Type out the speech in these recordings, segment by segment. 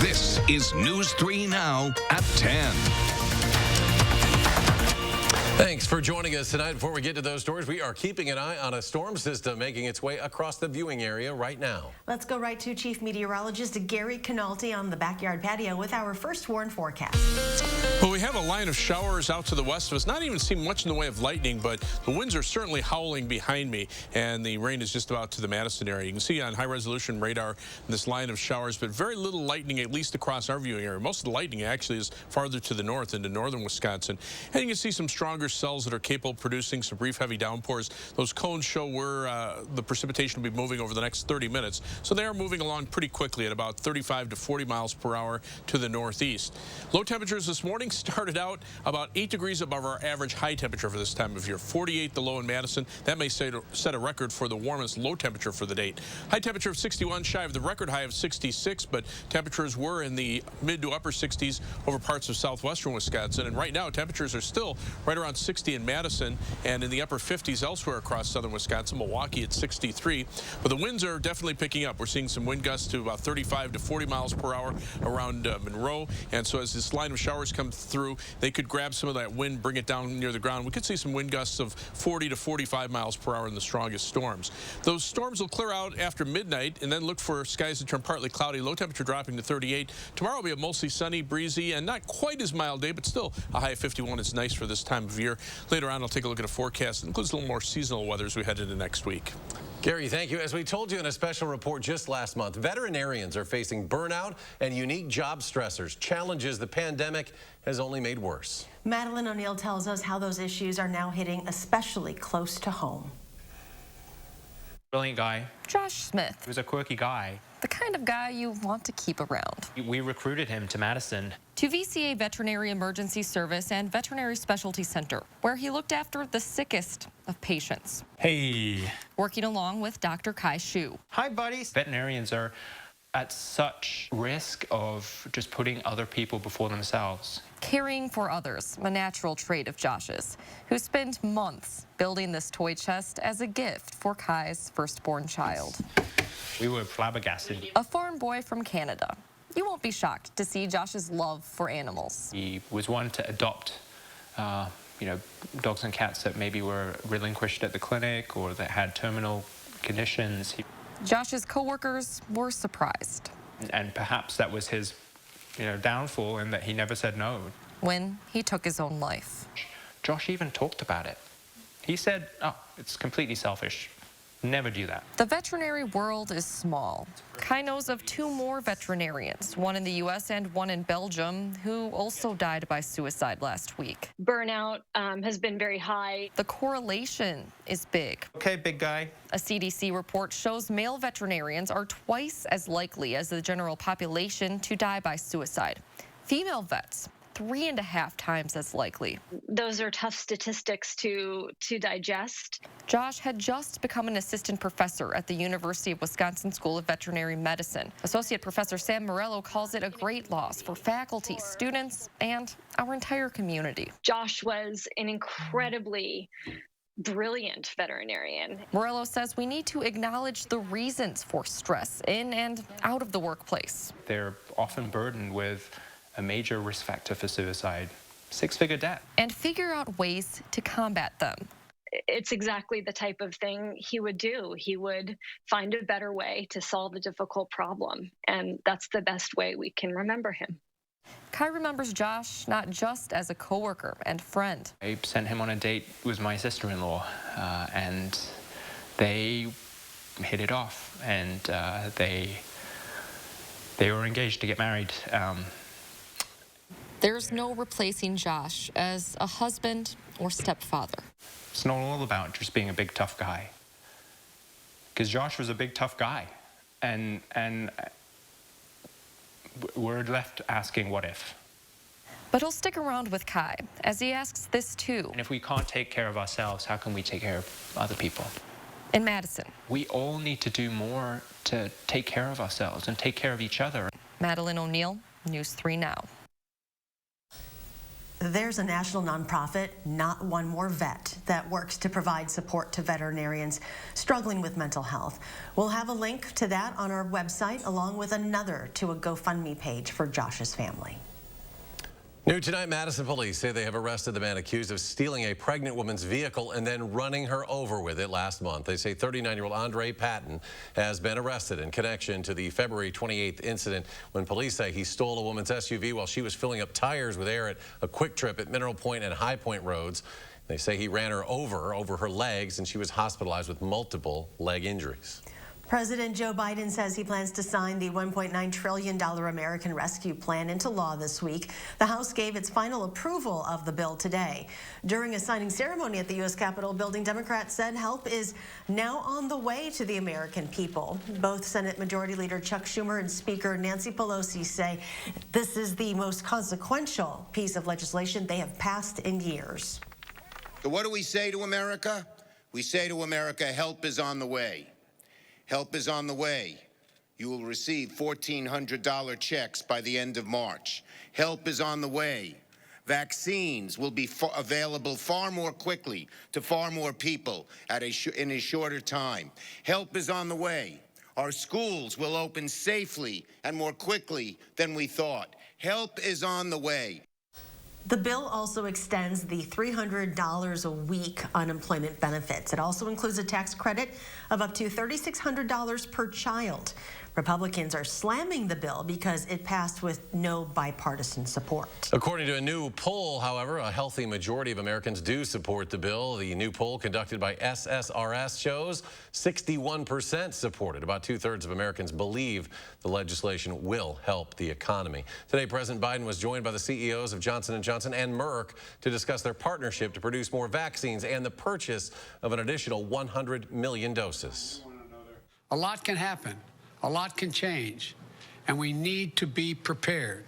This is News 3 Now at 10. Thanks for joining us tonight. Before we get to those stories, we are keeping an eye on a storm system making its way across the viewing area right now. Let's go right to Chief Meteorologist Gary Canalti on the backyard patio with our first warn forecast. Well, we have a line of showers out to the west of us. Not even seeing much in the way of lightning, but the winds are certainly howling behind me, and the rain is just about to the Madison area. You can see on high-resolution radar this line of showers, but very little lightning, at least across our viewing area. Most of the lightning actually is farther to the north into northern Wisconsin. And you can see some stronger cells that are capable of producing some brief heavy downpours. Those cones show where the precipitation will be moving over the next 30 minutes. So they are moving along pretty quickly at about 35 to 40 miles per hour to the northeast. Low temperatures this morning started out about 8 degrees above our average high temperature for this time of year. 48 the low in Madison. That may set a record for the warmest low temperature for the date. High temperature of 61, shy of the record high of 66, but temperatures were in the mid to upper 60s over parts of southwestern Wisconsin. And right now temperatures are still right around 60 in Madison and in the upper 50s elsewhere across southern Wisconsin. Milwaukee at 63. But the winds are definitely picking up. We're seeing some wind gusts to about 35 to 40 miles per hour around Monroe. And so as this line of showers come through, they could grab some of that wind, bring it down near the ground. We could see some wind gusts of 40 to 45 miles per hour in the strongest storms. Those storms will clear out after midnight and then look for skies to turn partly cloudy. Low temperature dropping to 38. Tomorrow will be a mostly sunny, breezy, and not quite as mild day, but still a high of 51. It's nice for this time of year. Later on, I'll take a look at a forecast that includes a little more seasonal weather as we head into next week. Gary, thank you. As we told you in a special report just last month, veterinarians are facing burnout and unique job stressors, challenges the pandemic has only made worse. Madeline O'Neill tells us how those issues are now hitting especially close to home. Brilliant guy. Josh Smith. He was a quirky guy. The kind of guy you want to keep around. We recruited him to Madison. To VCA Veterinary Emergency Service and Veterinary Specialty Center, where he looked after the sickest of patients. Hey. Working along with Dr. Kai Shu. Hi, buddies. Veterinarians are at such risk of just putting other people before themselves. Caring for others, a natural trait of Josh's, who spent months building this toy chest as a gift for Kai's firstborn child. We were flabbergasted. A foreign boy from Canada. You won't be shocked to see Josh's love for animals. He was one to adopt, dogs and cats that maybe were relinquished at the clinic or that had terminal conditions. Josh's coworkers were surprised. And perhaps that was his, downfall, in that he never said no. When he took his own life. Josh even talked about it. He said, oh, it's completely selfish. Never do that. The veterinary world is small. Kai knows of 2 more veterinarians, one in the U.S. and one in Belgium, who also died by suicide last week. Burnout has been very high. The correlation is big. Okay, big guy. A CDC report shows male veterinarians are twice as likely as the general population to die by suicide. Female vets, 3.5 times as likely. Those are tough statistics to digest. Josh had just become an assistant professor at the University of Wisconsin School of Veterinary Medicine. Associate Professor Sam Morello calls it a great loss for faculty, students, and our entire community. Josh was an incredibly brilliant veterinarian. Morello says we need to acknowledge the reasons for stress in and out of the workplace. They're often burdened with a major risk factor for suicide, 6-figure debt. And figure out ways to combat them. It's exactly the type of thing he would do. He would find a better way to solve a difficult problem, and that's the best way we can remember him. Kai remembers Josh not just as a coworker and friend. I sent him on a date with my sister-in-law, and they hit it off, and they were engaged to get married. There's no replacing Josh as a husband or stepfather. It's not all about just being a big, tough guy. Because Josh was a big, tough guy. And we're left asking, what if? But he'll stick around with Kai as he asks this too. And if we can't take care of ourselves, how can we take care of other people? In Madison. We all need to do more to take care of ourselves and take care of each other. Madeline O'Neill, News 3 Now. There's a national nonprofit, Not One More Vet, that works to provide support to veterinarians struggling with mental health. We'll have a link to that on our website, along with another to a GoFundMe page for Josh's family. New tonight, Madison police say they have arrested the man accused of stealing a pregnant woman's vehicle and then running her over with it last month. They say 39-year-old Andre Patton has been arrested in connection to the February 28th incident when police say he stole a woman's SUV while she was filling up tires with air at a Quick Trip at Mineral Point and High Point roads. They say he ran her over her legs, and she was hospitalized with multiple leg injuries. President Joe Biden says he plans to sign the $1.9 trillion American Rescue Plan into law this week. The House gave its final approval of the bill today. During a signing ceremony at the U.S. Capitol building, Democrats said help is now on the way to the American people. Both Senate Majority Leader Chuck Schumer and Speaker Nancy Pelosi say this is the most consequential piece of legislation they have passed in years. So what do we say to America? We say to America, help is on the way. Help is on the way. You will receive $1,400 checks by the end of March. Help is on the way. Vaccines will be available far more quickly to far more people in a shorter time. Help is on the way. Our schools will open safely and more quickly than we thought. Help is on the way. The bill also extends the $300 a week unemployment benefits. It also includes a tax credit of up to $3,600 per child. Republicans are slamming the bill because it passed with no bipartisan support. According to a new poll, however, a healthy majority of Americans do support the bill. The new poll conducted by SSRS shows 61% supported. About two-thirds of Americans believe the legislation will help the economy. Today, President Biden was joined by the CEOs of Johnson & Johnson and Merck to discuss their partnership to produce more vaccines and the purchase of an additional 100 million doses. A lot can happen. A lot can change, and we need to be prepared.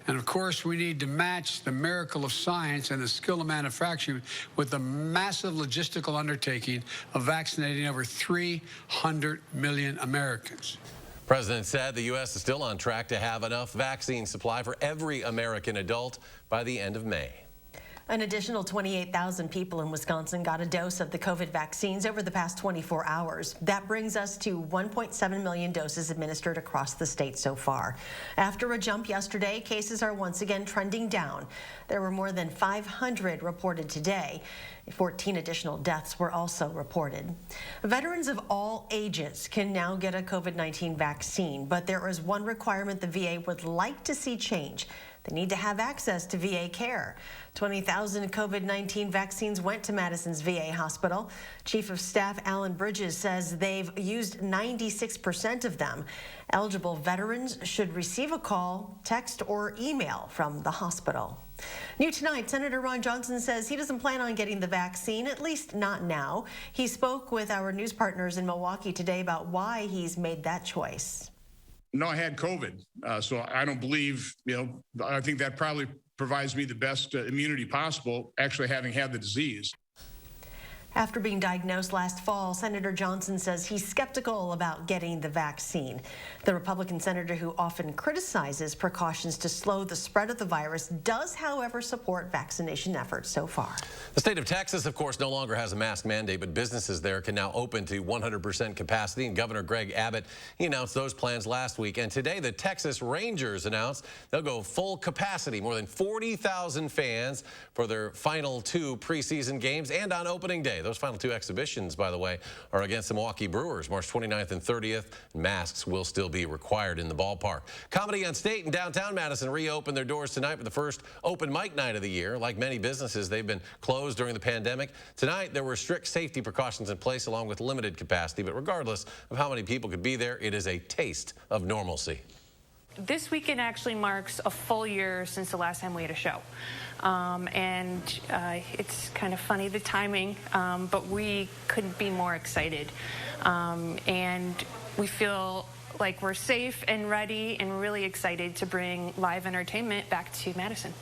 And of course, we need to match the miracle of science and the skill of manufacturing with the massive logistical undertaking of vaccinating over 300 million Americans. The president said the U.S. is still on track to have enough vaccine supply for every American adult by the end of May. An additional 28,000 people in Wisconsin got a dose of the COVID vaccines over the past 24 hours. That brings us to 1.7 million doses administered across the state so far. After a jump yesterday, cases are once again trending down. There were more than 500 reported today. 14 additional deaths were also reported. Veterans of all ages can now get a COVID-19 vaccine, but there is one requirement the VA would like to see change. They need to have access to VA care. 20,000 COVID-19 vaccines went to Madison's VA hospital. Chief of Staff Alan Bridges says they've used 96% of them. Eligible veterans should receive a call, text, or email from the hospital. New tonight, Senator Ron Johnson says he doesn't plan on getting the vaccine, at least not now. He spoke with our news partners in Milwaukee today about why he's made that choice. No, I had COVID, so I don't believe, I think that probably provides me the best immunity possible, actually having had the disease. After being diagnosed last fall, Senator Johnson says he's skeptical about getting the vaccine. The Republican senator, who often criticizes precautions to slow the spread of the virus, does, however, support vaccination efforts so far. The state of Texas, of course, no longer has a mask mandate, but businesses there can now open to 100% capacity. And Governor Greg Abbott, he announced those plans last week. And today, the Texas Rangers announced they'll go full capacity, more than 40,000 fans for their final 2 preseason games and on opening day. Those final 2 exhibitions, by the way, are against the Milwaukee Brewers, March 29th and 30th. Masks will still be required in the ballpark. Comedy on State in downtown Madison reopened their doors tonight for the first open mic night of the year. Like many businesses, they've been closed during the pandemic. Tonight, there were strict safety precautions in place along with limited capacity, but regardless of how many people could be there, it is a taste of normalcy. This weekend actually marks a full year since the last time we had a show. It's kind of funny, the timing, but we couldn't be more excited. And we feel like we're safe and ready and really excited to bring live entertainment back to Madison.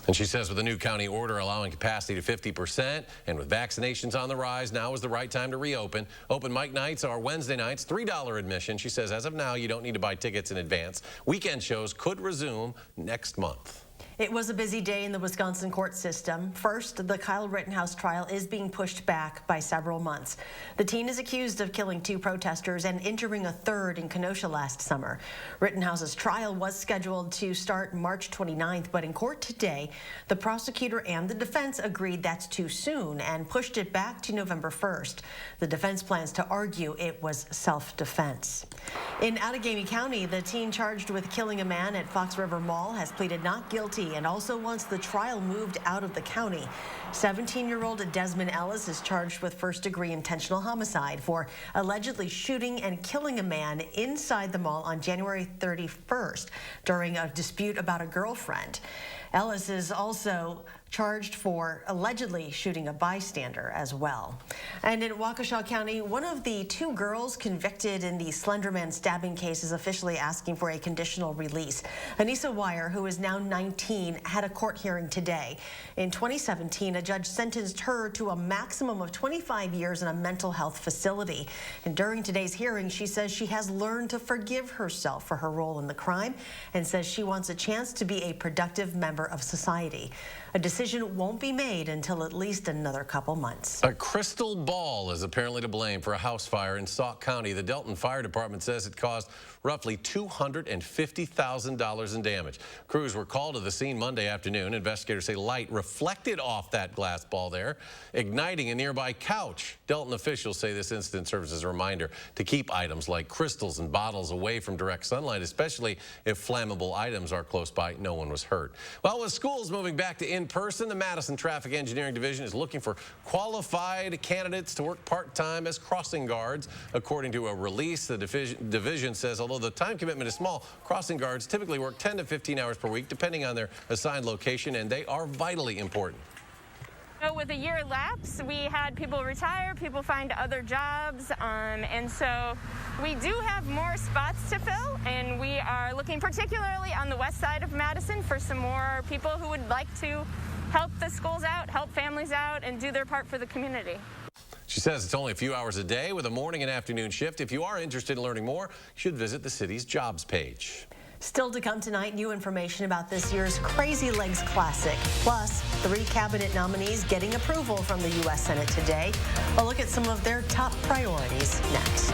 And she says with the new county order allowing capacity to 50% and with vaccinations on the rise, now is the right time to reopen. Open mic nights are Wednesday nights, $3 admission. She says as of now, you don't need to buy tickets in advance. Weekend shows could resume next month. It was a busy day in the Wisconsin court system. First, the Kyle Rittenhouse trial is being pushed back by several months. The teen is accused of killing 2 protesters and injuring a 3rd in Kenosha last summer. Rittenhouse's trial was scheduled to start March 29th, but in court today, the prosecutor and the defense agreed that's too soon and pushed it back to November 1st. The defense plans to argue it was self-defense. In Outagamie County, the teen charged with killing a man at Fox River Mall has pleaded not guilty and also wants the trial moved out of the county. 17-year-old Desmond Ellis is charged with first-degree intentional homicide for allegedly shooting and killing a man inside the mall on January 31st during a dispute about a girlfriend. Ellis is also charged for allegedly shooting a bystander as well. And in Waukesha County, one of the 2 girls convicted in the Slenderman stabbing case is officially asking for a conditional release. Anissa Wire, who is now 19, had a court hearing today. In 2017, a judge sentenced her to a maximum of 25 years in a mental health facility. And during today's hearing, she says she has learned to forgive herself for her role in the crime and says she wants a chance to be a productive member of society. A decision won't be made until at least another couple months. A crystal ball is apparently to blame for a house fire in Sauk County. The Delton Fire Department says it caused roughly $250,000 in damage. Crews were called to the scene Monday afternoon. Investigators say light reflected off that glass ball there, igniting a nearby couch. Delton officials say this incident serves as a reminder to keep items like crystals and bottles away from direct sunlight, especially if flammable items are close by. No one was hurt. Well, with schools moving back to in-person, the Madison Traffic Engineering Division is looking for qualified candidates to work part-time as crossing guards. According to a release, the division says although the time commitment is small, crossing guards typically work 10 to 15 hours per week, depending on their assigned location, and they are vitally important. So with a year lapse, we had people retire, people find other jobs, and so we do have more spots to fill, and we are looking particularly on the west side of Madison for some more people who would like to help the schools out, help families out, and do their part for the community. She says it's only a few hours a day with a morning and afternoon shift. If you are interested in learning more, you should visit the city's jobs page. Still to come tonight, new information about this year's Crazy Legs Classic. Plus, 3 cabinet nominees getting approval from the U.S. Senate today. A look at some of their top priorities next.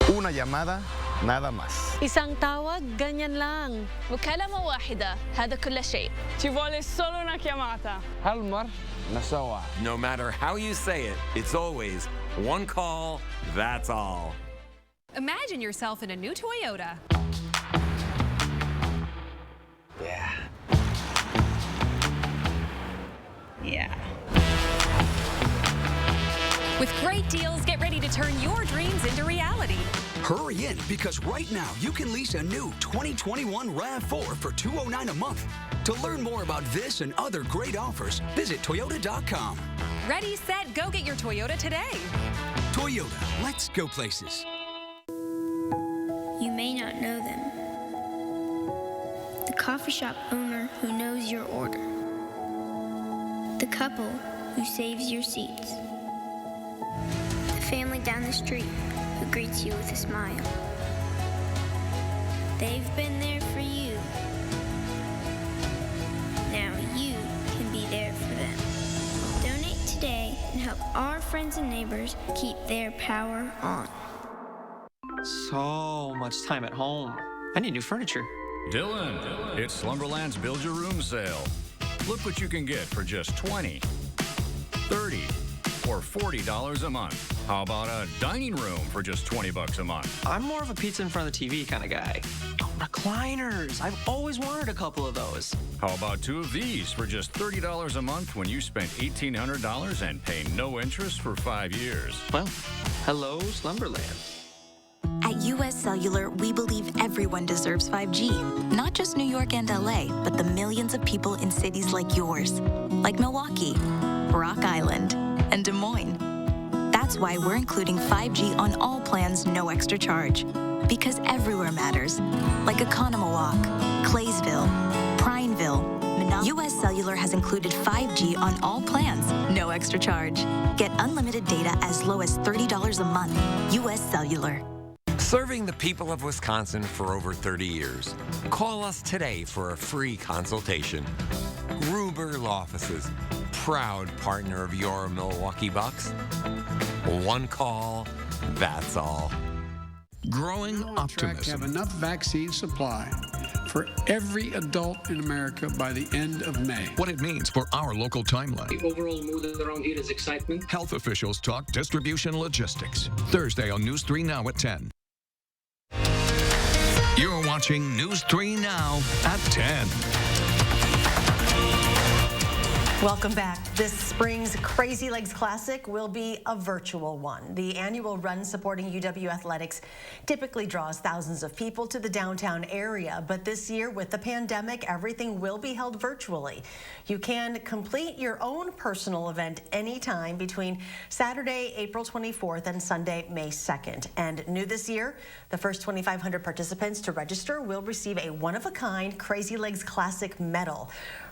Una llamada, nada más. Isang tawag, ganyan lang. مكالمة واحدة هذا كل شيء. Ci vuole solo una chiamata. Halmar, nasawa. No matter how you say it, it's always one call, that's all. Imagine yourself in a new Toyota. Yeah. Yeah. With great deals, get ready to turn your dreams into reality. Hurry in, because right now you can lease a new 2021 RAV4 for $209 a month. To learn more about this and other great offers, visit Toyota.com. Ready, set, go get your Toyota today. Toyota, let's go places. You may not know them. The coffee shop owner who knows your order. The couple who saves your seats. The family down the street who greets you with a smile. They've been there for you. Now you can be there for them. Donate today and help our friends and neighbors keep their power on. So much time at home. I need new furniture. Dylan, it's Slumberland's Build Your Room sale. Look what you can get for just $20, $30, or $40 a month. How about a dining room for just $20 a month? I'm more of a pizza in front of the TV kind of guy. Oh, recliners. I've always wanted a couple of those. How about 2 of these for just $30 a month when you spend $1,800 and pay no interest for 5 years? Well, hello, Slumberland. At U.S. Cellular, we believe everyone deserves 5G. Not just New York and LA, but the millions of people in cities like yours, like Milwaukee, Rock Island, and Des Moines. That's why we're including 5G on all plans, no extra charge. Because everywhere matters, like Economawalk, Claysville, Prineville, U.S. Cellular has included 5G on all plans, no extra charge. Get unlimited data as low as $30 a month. U.S. Cellular. Serving the people of Wisconsin for over 30 years. Call us today for a free consultation. Gruber Law Offices, proud partner of your Milwaukee Bucks. One call, that's all. Growing optimism. To have enough vaccine supply for every adult in America by the end of May. What it means for our local timeline. The overall mood around here is excitement. Health officials talk distribution logistics. Thursday on News 3 Now at 10. You're watching News 3 Now at 10. Welcome back. This spring's Crazy Legs Classic will be a virtual one. The annual run supporting UW athletics typically draws thousands of people to the downtown area, but this year with the pandemic, everything will be held virtually. You can complete your own personal event anytime between Saturday, April 24th and Sunday, May 2nd. And new this year, the first 2,500 participants to register will receive a one-of-a-kind Crazy Legs Classic medal.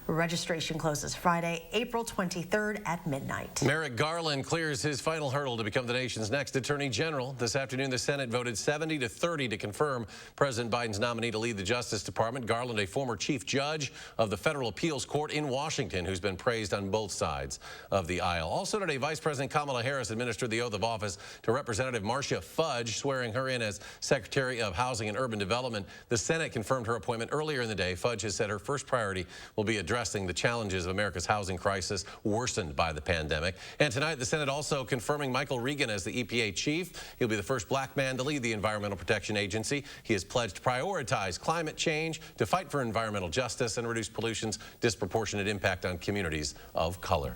Registration closes Friday, April 23rd at midnight. Merrick Garland clears his final hurdle to become the nation's next Attorney General. This afternoon, the Senate voted 70-30 to confirm President Biden's nominee to lead the Justice Department. Garland, a former chief judge of the Federal Appeals Court in Washington, who's been praised on both sides of the aisle. Also today, Vice President Kamala Harris administered the oath of office to Representative Marcia Fudge, swearing her in as Secretary of Housing and Urban Development. The Senate confirmed her appointment earlier in the day. Fudge has said her first priority will be addressing the challenges of America's housing crisis worsened by the pandemic. And tonight, the Senate also confirming Michael Regan as the EPA chief. He'll be the first black man to lead the Environmental Protection Agency. He has pledged to prioritize climate change, to fight for environmental justice, and reduce pollution's disproportionate impact on communities of color.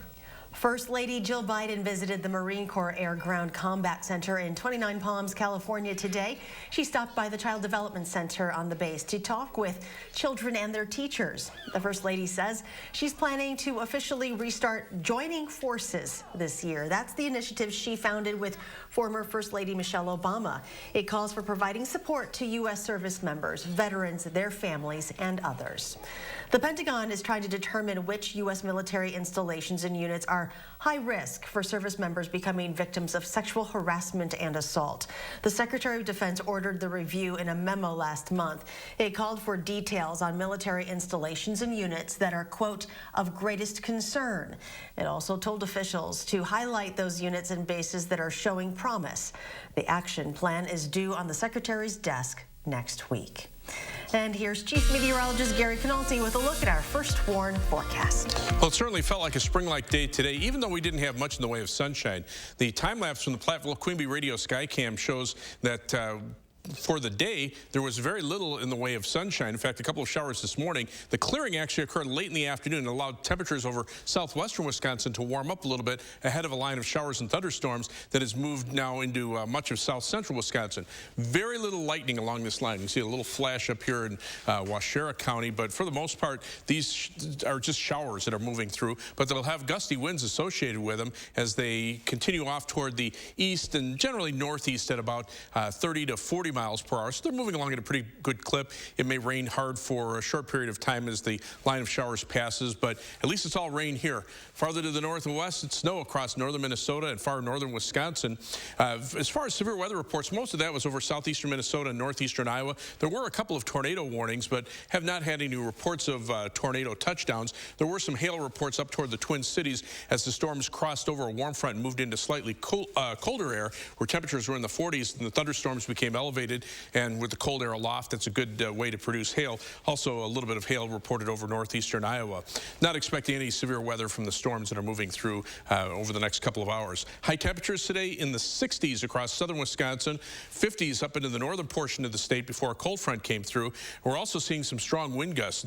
First Lady Jill Biden visited the Marine Corps Air Ground Combat Center in 29 Palms, California today. She stopped by the Child Development Center on the base to talk with children and their teachers. The First Lady says she's planning to officially restart joining forces this year. That's the initiative she founded with former First Lady Michelle Obama. It calls for providing support to U.S. service members, veterans, their families, and others. The Pentagon is trying to determine which U.S. military installations and units are high risk for service members becoming victims of sexual harassment and assault. The Secretary of Defense ordered the review in a memo last month. It called for details on military installations and units that are, quote, of greatest concern. It also told officials to highlight those units and bases that are showing promise. The action plan is due on the Secretary's desk next week. And here's Chief Meteorologist Gary Canalti with a look at our first warn forecast. Well, it certainly felt like a spring-like day today, even though we didn't have much in the way of sunshine. The time-lapse from the Platteville Queen Bee Radio Skycam shows that for the day, there was very little in the way of sunshine. In fact, a couple of showers this morning. The clearing actually occurred late in the afternoon and allowed temperatures over southwestern Wisconsin to warm up a little bit ahead of a line of showers and thunderstorms that has moved now into much of south central Wisconsin. Very little lightning along this line. You can see a little flash up here in Waushara County, but for the most part, these are just showers that are moving through, but they'll have gusty winds associated with them as they continue off toward the east and generally northeast at about 30 to 40 miles per hour. So they're moving along at a pretty good clip. It may rain hard for a short period of time as the line of showers passes, but at least it's all rain here. Farther to the north and west, it's snow across northern Minnesota and far northern Wisconsin. As far as severe weather reports, most of that was over southeastern Minnesota and northeastern Iowa. There were a couple of tornado warnings, but have not had any reports of tornado touchdowns. There were some hail reports up toward the Twin Cities as the storms crossed over a warm front and moved into slightly colder air, where temperatures were in the 40s and the thunderstorms became elevated. And with the cold air aloft, that's a good way to produce hail. Also, a little bit of hail reported over northeastern Iowa. Not expecting any severe weather from the storms that are moving through over the next couple of hours. High temperatures today in the 60s across southern Wisconsin, 50s up into the northern portion of the state before a cold front came through. We're also seeing some strong wind gusts.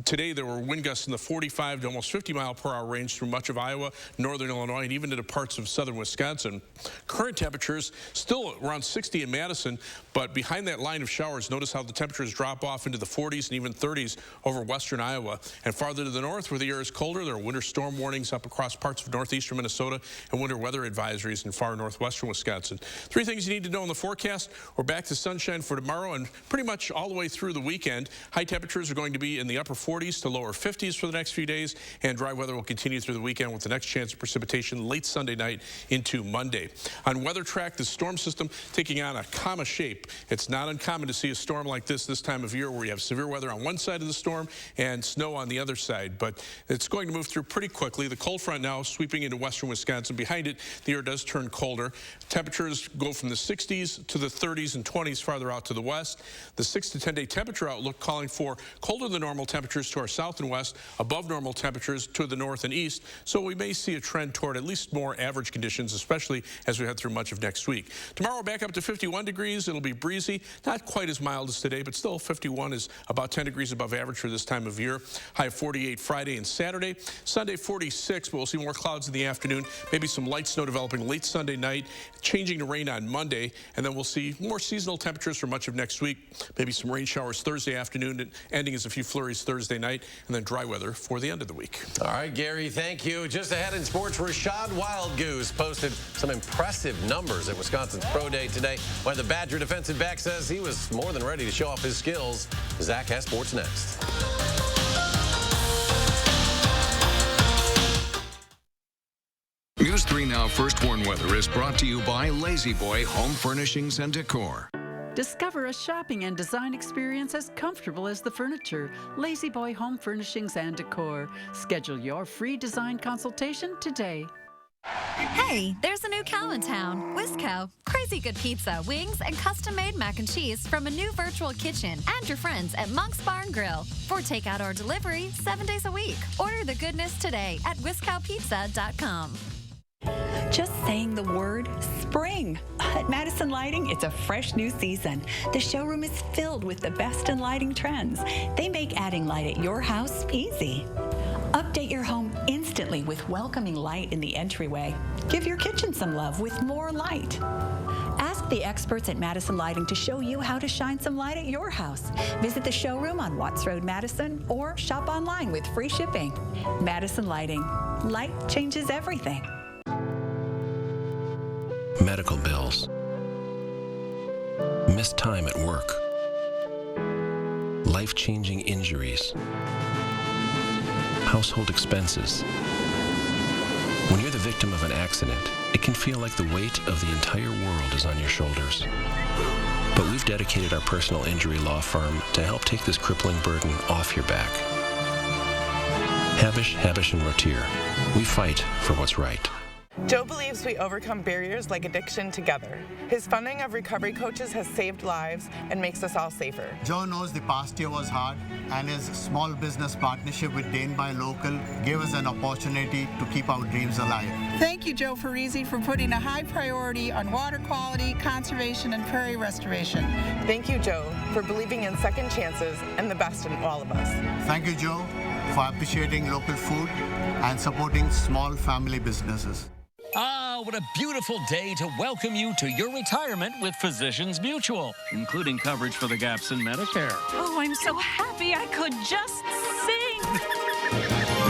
Today, there were wind gusts in the 45 to almost 50 mile per hour range through much of Iowa, northern Illinois, and even into parts of southern Wisconsin. Current temperatures still around 60 in Madison, but behind that line of showers, notice how the temperatures drop off into the 40s and even 30s over western Iowa. And farther to the north, where the air is colder, there are winter storm warnings up across parts of northeastern Minnesota and winter weather advisories in far northwestern Wisconsin. Three things you need to know in the forecast. We're back to sunshine for tomorrow and pretty much all the way through the weekend. High temperatures are going to be in the upper 40s to lower 50s for the next few days, and dry weather will continue through the weekend with the next chance of precipitation late Sunday night into Monday. On weather track, the storm system taking on a comma shape. It's not uncommon to see a storm like this time of year where you have severe weather on one side of the storm and snow on the other side. But it's going to move through pretty quickly. The cold front now sweeping into western Wisconsin. Behind it, the air does turn colder. Temperatures go from the 60s to the 30s and 20s farther out to the west. The 6 to 10-day temperature outlook calling for colder than normal temperatures to our south and west, above normal temperatures to the north and east. So we may see a trend toward at least more average conditions, especially as we head through much of next week. Tomorrow back up to 51 degrees. It'll be breezy, not quite as mild as today, but still 51 is about 10 degrees above average for this time of year. High of 48 Friday and Saturday. Sunday 46, but we'll see more clouds in the afternoon. Maybe some light snow developing late Sunday night, changing to rain on Monday, and then we'll see more seasonal temperatures for much of next week. Maybe some rain showers Thursday afternoon, and ending as a few flurries Thursday night, and then dry weather for the end of the week. All right, Gary, thank you. Just ahead in sports, Rashad Wildgoose posted some impressive numbers at Wisconsin's Pro Day today, while the Badger defensive back says he was more than ready to show off his skills. Zach has sports next. News 3 Now First Warn Weather is brought to you by Lazy Boy Home Furnishings and Decor. Discover a shopping and design experience as comfortable as the furniture. Lazy Boy Home Furnishings and Decor. Schedule your free design consultation today. Hey, there's a new cow in town, Wisco. Crazy good pizza, wings, and custom-made mac and cheese from a new virtual kitchen and your friends at Monk's Barn Grill. For takeout or delivery 7 days a week. Order the goodness today at WiscoPizza.com. Just saying the word spring. At Madison Lighting, it's a fresh new season. The showroom is filled with the best in lighting trends. They make adding light at your house easy. Update your home instantly with welcoming light in the entryway. Give your kitchen some love with more light. Ask the experts at Madison Lighting to show you how to shine some light at your house. Visit the showroom on Watts Road, Madison, or shop online with free shipping. Madison Lighting. Light changes everything. Medical bills, missed time at work, life-changing injuries, household expenses. When you're the victim of an accident, it can feel like the weight of the entire world is on your shoulders. But we've dedicated our personal injury law firm to help take this crippling burden off your back. Habish, Habish & Rotier. We fight for what's right. Joe believes we overcome barriers like addiction together. His funding of recovery coaches has saved lives and makes us all safer. Joe knows the past year was hard, and his small business partnership with Dane Buy Local gave us an opportunity to keep our dreams alive. Thank you, Joe Farisi, for putting a high priority on water quality, conservation, and prairie restoration. Thank you, Joe, for believing in second chances and the best in all of us. Thank you, Joe, for appreciating local food and supporting small family businesses. Ah, what a beautiful day to welcome you to your retirement with Physicians Mutual, including coverage for the gaps in Medicare. Oh, I'm so happy I could just sing.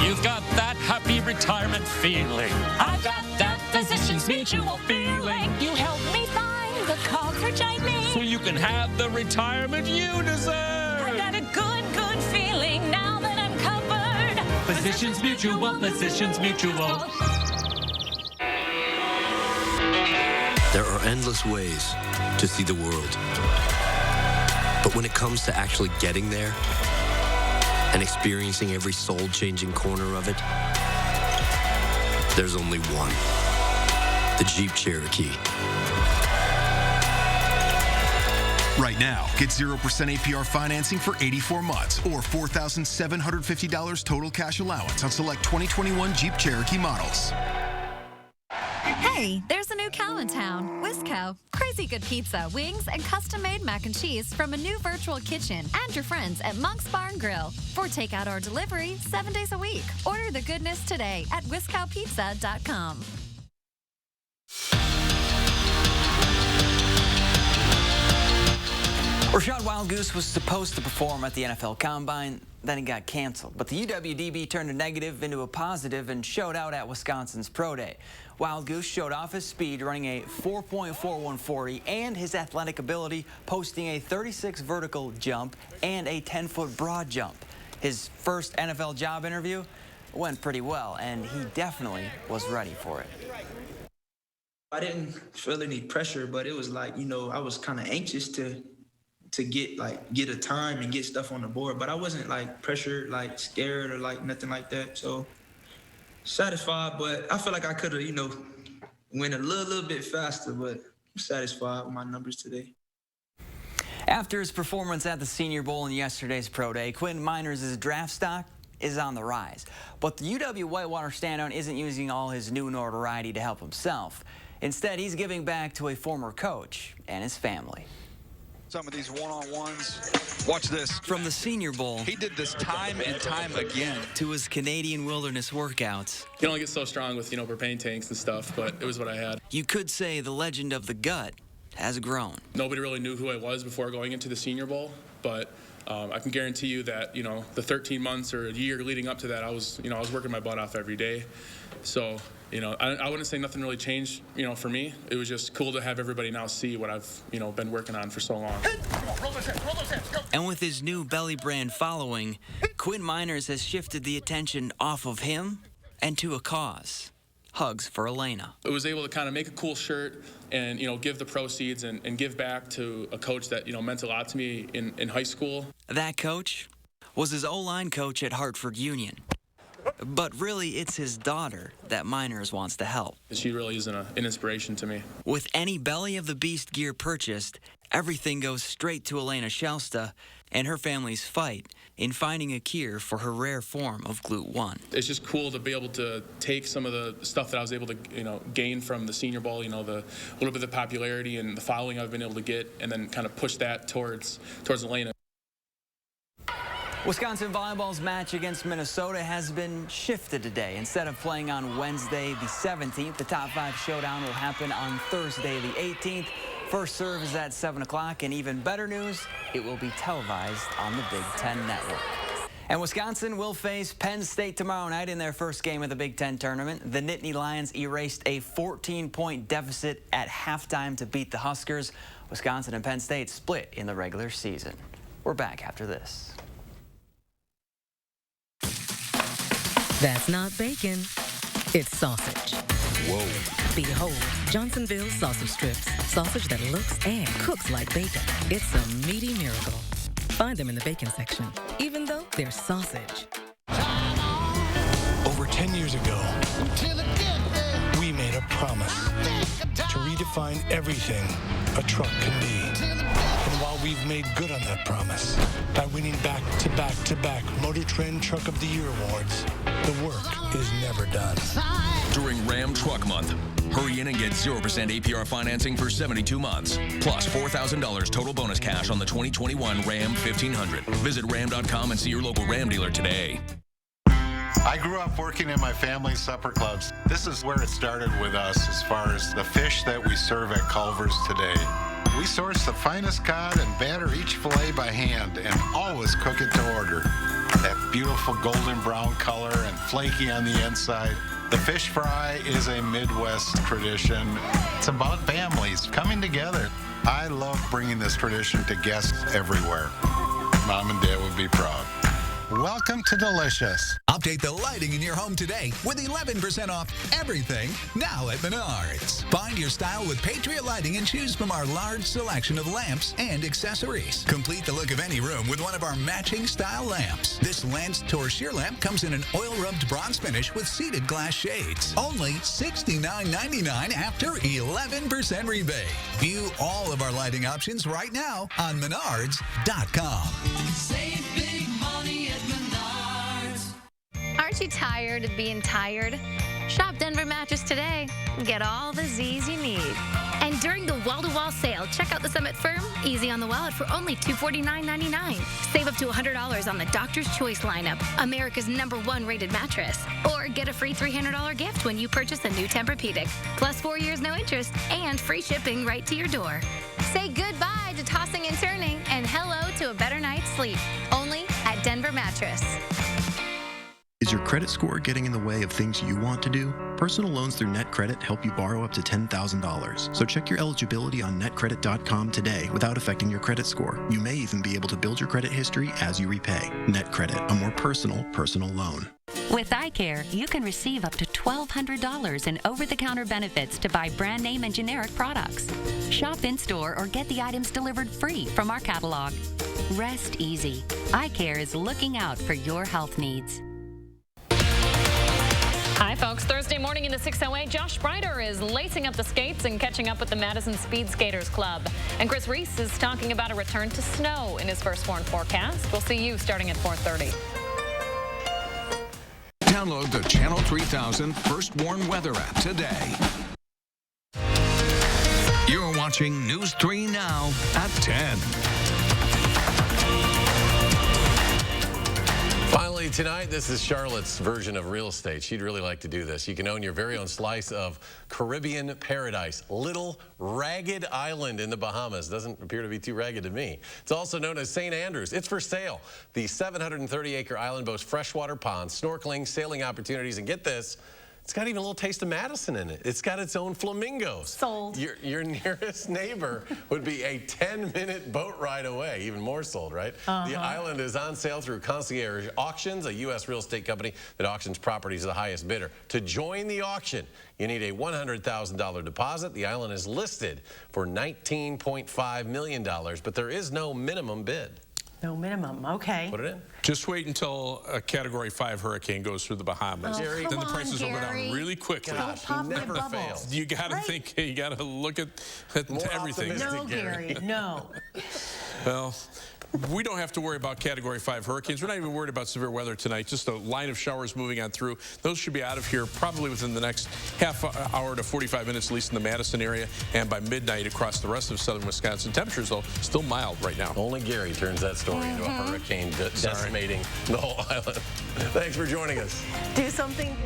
You've got that happy retirement feeling. I've got that Physicians Mutual feeling. You help me find the coverage I need, so you can have the retirement you deserve. I got a good feeling now that I'm covered. Physicians Mutual, Physicians Mutual. There are endless ways to see the world. But when it comes to actually getting there and experiencing every soul-changing corner of it, there's only one. The Jeep Cherokee. Right now, get 0% APR financing for 84 months or $4,750 total cash allowance on select 2021 Jeep Cherokee models. Hey, there's a new cow in town, Wisco. Crazy good pizza, wings, and custom-made mac and cheese from a new virtual kitchen and your friends at Monk's Barn Grill. For takeout or delivery 7 days a week. Order the goodness today at WiscoPizza.com. Rashad Wildgoose was supposed to perform at the NFL Combine, then he got canceled. But the UWDB turned a negative into a positive and showed out at Wisconsin's Pro Day. Wildgoose showed off his speed, running a 4.4140, and his athletic ability, posting a 36 vertical jump and a 10-foot broad jump. His first NFL job interview went pretty well, and he definitely was ready for it. I didn't feel any pressure, but it was like, you know, I was kind of anxious to get a time and get stuff on the board, but I wasn't like pressured, like scared or like nothing like that. So satisfied, but I feel like I could have, you know, went a little bit faster, but I'm satisfied with my numbers today. After his performance at the Senior Bowl and yesterday's Pro Day, Quinn Miners' draft stock is on the rise. But the UW Whitewater standout isn't using all his new notoriety to help himself. Instead, he's giving back to a former coach and his family. Some of these one-on-ones. Watch this. From the Senior Bowl. He did this time and time again. To his Canadian wilderness workouts. You only get so strong with, propane tanks and stuff, but it was what I had. You could say the legend of the gut has grown. Nobody really knew who I was before going into the Senior Bowl, but I can guarantee you that, the 13 months or a year leading up to that, I was working my butt off every day. So, I wouldn't say nothing really changed, for me. It was just cool to have everybody now see what I've, been working on for so long. And with his new belly brand following, Quinn Miners has shifted the attention off of him and to a cause. Hugs for Elena. I was able to kind of make a cool shirt and, give the proceeds and give back to a coach that, meant a lot to me in high school. That coach was his O-line coach at Hartford Union. But really, it's his daughter that Miners wants to help. She really is an inspiration to me. With any Belly of the Beast gear purchased, everything goes straight to Elena Shelsta and her family's fight in finding a cure for her rare form of GLUT1. It's just cool to be able to take some of the stuff that I was able to, gain from the Senior Bowl, the little bit of the popularity and the following I've been able to get, and then kind of push that towards Elena. Wisconsin Volleyball's match against Minnesota has been shifted today. Instead of playing on Wednesday the 17th, the top 5 showdown will happen on Thursday the 18th. First serve is at 7 o'clock, and even better news, it will be televised on the Big Ten Network. And Wisconsin will face Penn State tomorrow night in their first game of the Big Ten tournament. The Nittany Lions erased a 14-point deficit at halftime to beat the Huskers. Wisconsin and Penn State split in the regular season. We're back after this. That's not bacon, it's sausage. Whoa. Behold, Johnsonville sausage strips. Sausage that looks and cooks like bacon. It's a meaty miracle. Find them in the bacon section, even though they're sausage. Over 10 years ago, we made a promise to redefine everything a truck can be. And while we've made good on that promise by winning back-to-back Motor Trend Truck of the Year awards, the work is never done. During Ram Truck Month, hurry in and get 0% APR financing for 72 months, plus $4,000 total bonus cash on the 2021 Ram 1500. Visit ram.com and see your local Ram dealer today. I grew up working in my family's supper clubs. This is where it started with us as far as the fish that we serve at Culver's today. We source the finest cod and batter each fillet by hand and always cook it to order. That beautiful golden brown color and flaky on the inside. The fish fry is a Midwest tradition. It's about families coming together. I love bringing this tradition to guests everywhere. Mom and Dad would be proud. Welcome to Delicious. Update the lighting in your home today with 11% off everything now at Menards. Find your style with Patriot Lighting and choose from our large selection of lamps and accessories. Complete the look of any room with one of our matching style lamps. This Lance Tour sheer lamp comes in an oil-rubbed bronze finish with seated glass shades. Only $69.99 after 11% rebate. View all of our lighting options right now on Menards.com. Save big money at Menards. Aren't you tired of being tired? Shop Denver Mattress today. Get all the Z's you need. And during the wall-to-wall sale, check out the Summit Firm Easy on the Wallet for only $249.99. Save up to $100 on the Doctor's Choice lineup, America's #1 rated mattress. Or get a free $300 gift when you purchase a new Tempur-Pedic. Plus 4 years no interest and free shipping right to your door. Say goodbye to tossing and turning and hello to a better night's sleep. Only at Denver Mattress. Is your credit score getting in the way of things you want to do? Personal loans through NetCredit help you borrow up to $10,000. So check your eligibility on netcredit.com today without affecting your credit score. You may even be able to build your credit history as you repay. NetCredit, a more personal loan. With iCare, you can receive up to $1,200 in over-the-counter benefits to buy brand name and generic products. Shop in-store or get the items delivered free from our catalog. Rest easy. iCare is looking out for your health needs. Hi, folks. Thursday morning in the 608, Josh Sprider is lacing up the skates and catching up with the Madison Speed Skaters Club. And Chris Reese is talking about a return to snow in his first warn forecast. We'll see you starting at 4:30. Download the Channel 3000 First Warn Weather app today. You're watching News 3 Now at 10. Finally tonight, this is Charlotte's version of real estate. She'd really like to do this. You can own your very own slice of Caribbean paradise. Little ragged island in the Bahamas. Doesn't appear to be too ragged to me. It's also known as St. Andrews. It's for sale. The 730-acre island boasts freshwater ponds, snorkeling, sailing opportunities, and get this, it's got even a little taste of Madison in it. It's got its own flamingos. Sold. Your nearest neighbor would be a 10-minute boat ride away. Even more sold, right? The island is on sale through Concierge Auctions, a U.S. real estate company that auctions properties to the highest bidder. To join the auction, you need a $100,000 deposit. The island is listed for $19.5 million, but there is no minimum bid. No minimum, okay. Put it in. Just wait until a Category 5 hurricane goes through the Bahamas. Gary, then the prices will go down really quickly. Gosh, he never fails. You got to think, you got to look at everything. No, Gary, no. Well, we don't have to worry about Category 5 hurricanes. We're not even worried about severe weather tonight. Just a line of showers moving on through. Those should be out of here probably within the next half hour to 45 minutes, at least in the Madison area, and by midnight across the rest of southern Wisconsin. Temperatures, though, still mild right now. Only Gary turns that story into a hurricane decimating the whole island. Thanks for joining us. Do something.